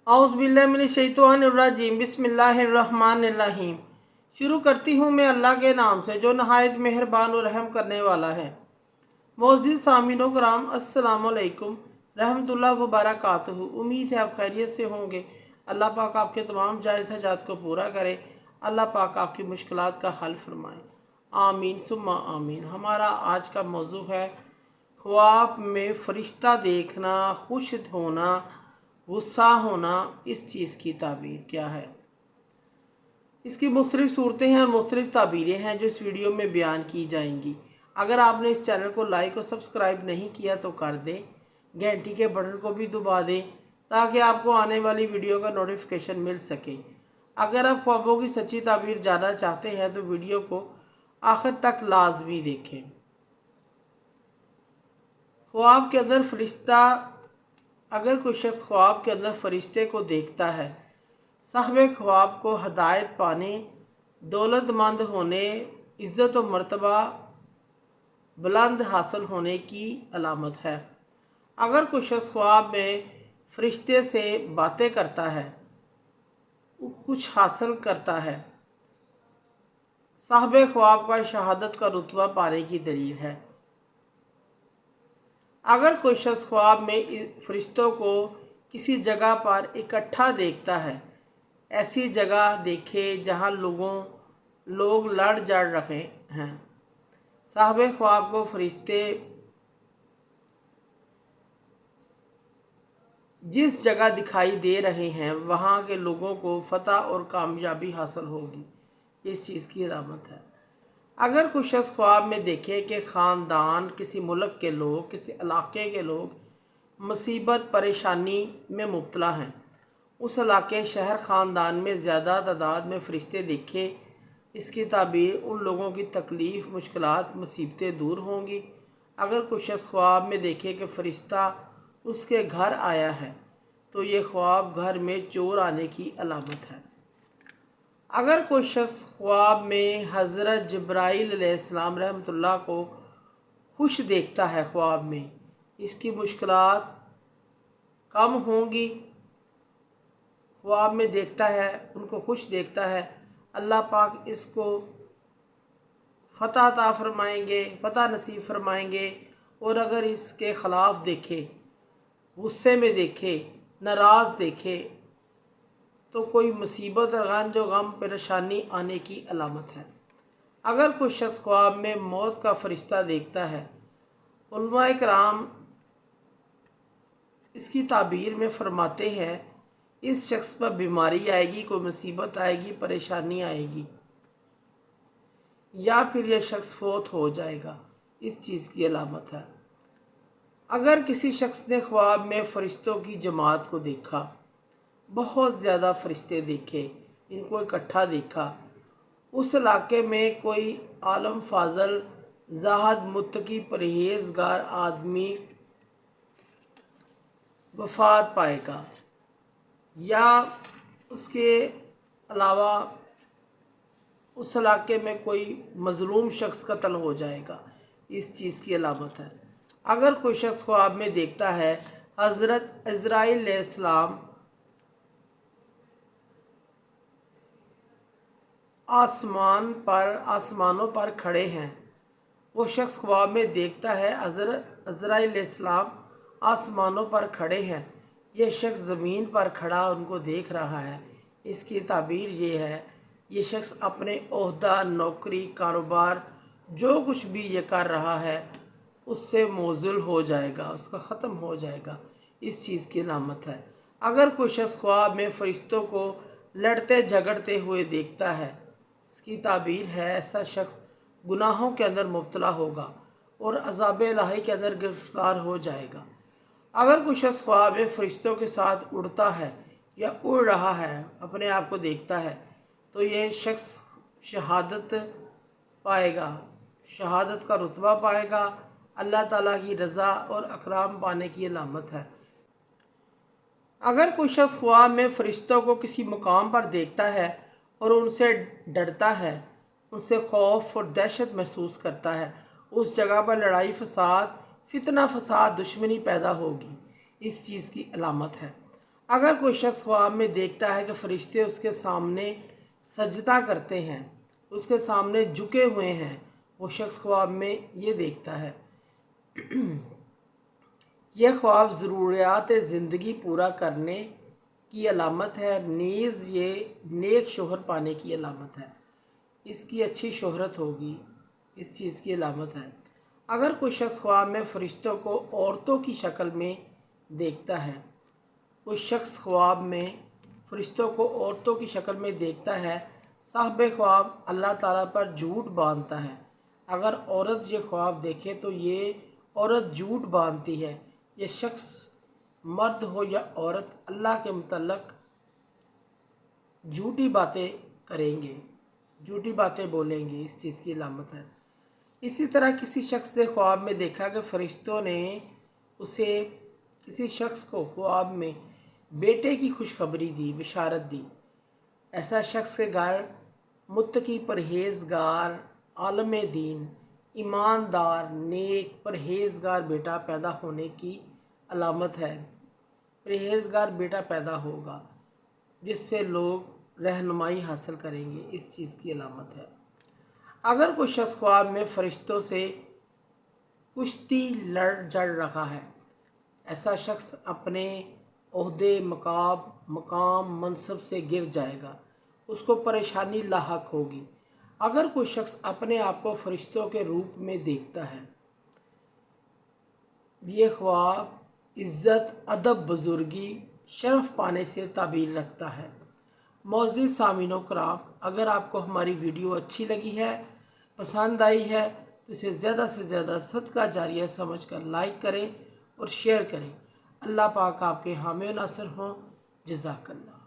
औज़ुबिल्लाहिमिनश्शैतानिर्रजीम बिस्मिल्लाहिर्रहमानिर्रहीम। शुरू करती हूँ मैं अल्लाह के नाम से जो नहायत मेहरबान और रहम करने वाला है। मोअज़्ज़िज़ सामीनो कराम, अस्सलामु अलैकुम रहमतुल्लाहि व बरकातुहू। उम्मीद है आप खैरियत से होंगे। अल्लाह पाक आपके तमाम जायज़ हजात को पूरा करे। अल्लाह पाक आपकी मुश्किलात का हल फरमाए। आमीन सुम्मा आमीन। हमारा आज का मौजू है ख्वाब में फ़रिश्ता देखना, खुश होना, गुस्सा होना। इस चीज़ की ताबीर क्या है? इसकी मुख्तलिफ़ सूरतें हैं और मुख्तलिफ़ ताबीरें हैं जो इस वीडियो में बयान की जाएंगी। अगर आपने इस चैनल को लाइक और सब्सक्राइब नहीं किया तो कर दें, घंटी के बटन को भी दबा दें ताकि आपको आने वाली वीडियो का नोटिफिकेशन मिल सके। अगर आप ख्वाबों की सच्ची ताबीर जानना चाहते हैं तो वीडियो को आखिर तक लाजमी देखें। ख्वाब के अंदर फरिश्ता, अगर कोई शख्स ख्वाब के अंदर फरिश्ते को देखता है, साहिब ख्वाब को हदायत पाने, दौलतमंद होने, इज़्ज़त व मर्तबा बुलंद हासिल होने की अलामत है। अगर कोई शख्स ख्वाब में फरिश्ते से बातें करता है, कुछ हासिल करता है, साहिब ख्वाब का शहादत का रुतबा पाने की दलील है। अगर कोई शख्स ख्वाब में फरिश्तों को किसी जगह पर इकट्ठा देखता है, ऐसी जगह देखे जहां लोग लड़ जड़ रहे हैं, साहिब ख्वाब को फरिश्ते जिस जगह दिखाई दे रहे हैं वहां के लोगों को फतह और कामयाबी हासिल होगी, इस चीज़ की अलामत है। अगर कोई शख्स ख्वाब में देखे कि ख़ानदान, किसी मुल्क के लोग, किसी इलाके के लोग मुसीबत परेशानी में मुब्तला हैं, उस इलाके शहर ख़ानदान में ज़्यादा तादाद में फ़रिश्ते देखे, इसकी ताबीर उन लोगों की तकलीफ़, मुश्किलात, मुसीबतें दूर होंगी। अगर कोई शख्स ख्वाब में देखे कि फ़रिश्ता उसके घर आया है तो ये ख्वाब घर में चोर आने की अलामत है। अगर कोई शख्स ख्वाब में हज़रत जिब्राईल अलैहिस्सलाम रहमतुल्लाह को खुश देखता है, ख्वाब में इसकी मुश्किलात कम होंगी। ख्वाब में देखता है, उनको खुश देखता है, अल्लाह पाक इसको फ़तह अता फरमाएंगे, फ़तह नसीब फरमाएंगे। और अगर इसके ख़िलाफ़ देखे, गुस्से में देखे, नाराज़ देखे तो कोई मुसीबत और गम परेशानी आने की अलामत है। अगर कोई शख्स ख्वाब में मौत का फ़रिश्ता देखता है, उलमाए कराम इसकी ताबीर में फ़रमाते हैं इस शख्स पर बीमारी आएगी, कोई मुसीबत आएगी, परेशानी आएगी, या फिर यह शख्स फोत हो जाएगा, इस चीज़ की अलामत है। अगर किसी शख्स ने ख्वाब में फ़रिश्तों की जमात को देखा, बहुत ज़्यादा फ़रिश्ते देखे, इनको इकट्ठा देखा, उस इलाके में कोई आलम फाजल, ज़ाहद, मुत्तकी, परहेज़गार आदमी वफ़ात पाएगा, या उसके अलावा उस इलाके में कोई मज़लूम शख्स कत्ल हो जाएगा, इस चीज़ की अलामत है। अगर कोई शख्स ख्वाब में देखता है हज़रत इज़राइल अलैहिस्सलाम आसमानों पर खड़े हैं, वो शख्स ख्वाब में देखता है हज़रत इज़राइल अलैहिस्सलाम आसमानों पर खड़े हैं, यह शख्स ज़मीन पर खड़ा उनको देख रहा है, इसकी ताबीर ये है ये शख्स अपने ओहदा, नौकरी, कारोबार जो कुछ भी ये कर रहा है उससे मोज़िल हो जाएगा, उसका ख़त्म हो जाएगा, इस चीज़ की अलामत है। अगर कोई शख्स ख्वाब में फ़रिश्तों को लड़ते झगड़ते हुए देखता है, इसकी ताबीर है ऐसा शख्स गुनाहों के अंदर मुब्तला होगा और अज़ाब इलाही के अंदर गिरफ़्तार हो जाएगा। अगर कोई शख्स ख्वाब में फ़रिश्तों के साथ उड़ता है या उड़ रहा है, अपने आप को देखता है, तो यह शख्स शहादत पाएगा, शहादत का रुतबा पाएगा, अल्लाह ताला की रज़ा और अकराम पाने की अलामत है। अगर कोई शख्स ख्वाब में फ़रिश्तों को किसी मुकाम पर देखता है और उनसे डरता है, उनसे खौफ और दहशत महसूस करता है, उस जगह पर लड़ाई फसाद, फितना फसाद, दुश्मनी पैदा होगी, इस चीज़ की अलामत है। अगर कोई शख्स ख्वाब में देखता है कि फरिश्ते उसके सामने सजदा करते हैं, उसके सामने झुके हुए हैं, वो शख्स ख्वाब में ये देखता है, यह ख्वाब ज़रूरियात ज़िंदगी पूरा करने की अलामत है, नीज़ ये नेक शोहर पाने की अलामत है, इसकी अच्छी शोहरत होगी, इस चीज़ की अलामत है। अगर कोई शख्स ख्वाब में फ़रिश्तों को औरतों की शक्ल में देखता है, कोई शख्स ख्वाब में फ़रिश्तों को औरतों की शक्ल में देखता है, साहिब ख्वाब अल्लाह ताला पर झूठ बांधता है। अगर औरत ये ख्वाब देखे तो ये औरत झूठ बांधती है। ये शख्स मर्द हो या औरत अल्लाह के मुतल्लक झूठी बातें करेंगे, झूठी बातें बोलेंगे, इस चीज़ की अलामत है। इसी तरह किसी शख्स ने ख्वाब में देखा कि फ़रिश्तों ने उसे किसी शख्स को ख्वाब में बेटे की खुशखबरी दी, बिशारत दी। ऐसा शख्स के घर मुत्तकी, परहेज़गार, आलम दीन, ईमानदार, नेक, परहेज़गार बेटा पैदा होने की अलामत है। परहेज़गार बेटा पैदा होगा जिससे लोग रहनुमाई हासिल करेंगे, इस चीज़ की अलामत है। अगर कोई शख्स ख्वाब में फ़रिश्तों से कुश्ती लड़ जड़ रहा है, ऐसा शख्स अपने ओहदे, मकाम, मनसब से गिर जाएगा, उसको परेशानी लाहक होगी। अगर कोई शख्स अपने आप को फ़रिश्तों के रूप में देखता है, ये ख्वाब इज़्ज़त, अदब, बुज़ुर्गी, शरफ़ पाने से ताबीर रखता है। मोअज़्ज़िज़ सामीन कराम, अगर आपको हमारी वीडियो अच्छी लगी है, पसंद आई है, तो इसे ज़्यादा से ज़्यादा सदका जारिया समझकर लाइक करें और शेयर करें। अल्लाह पाक आपके हामी नासिर हों। जज़ाकल्लाह।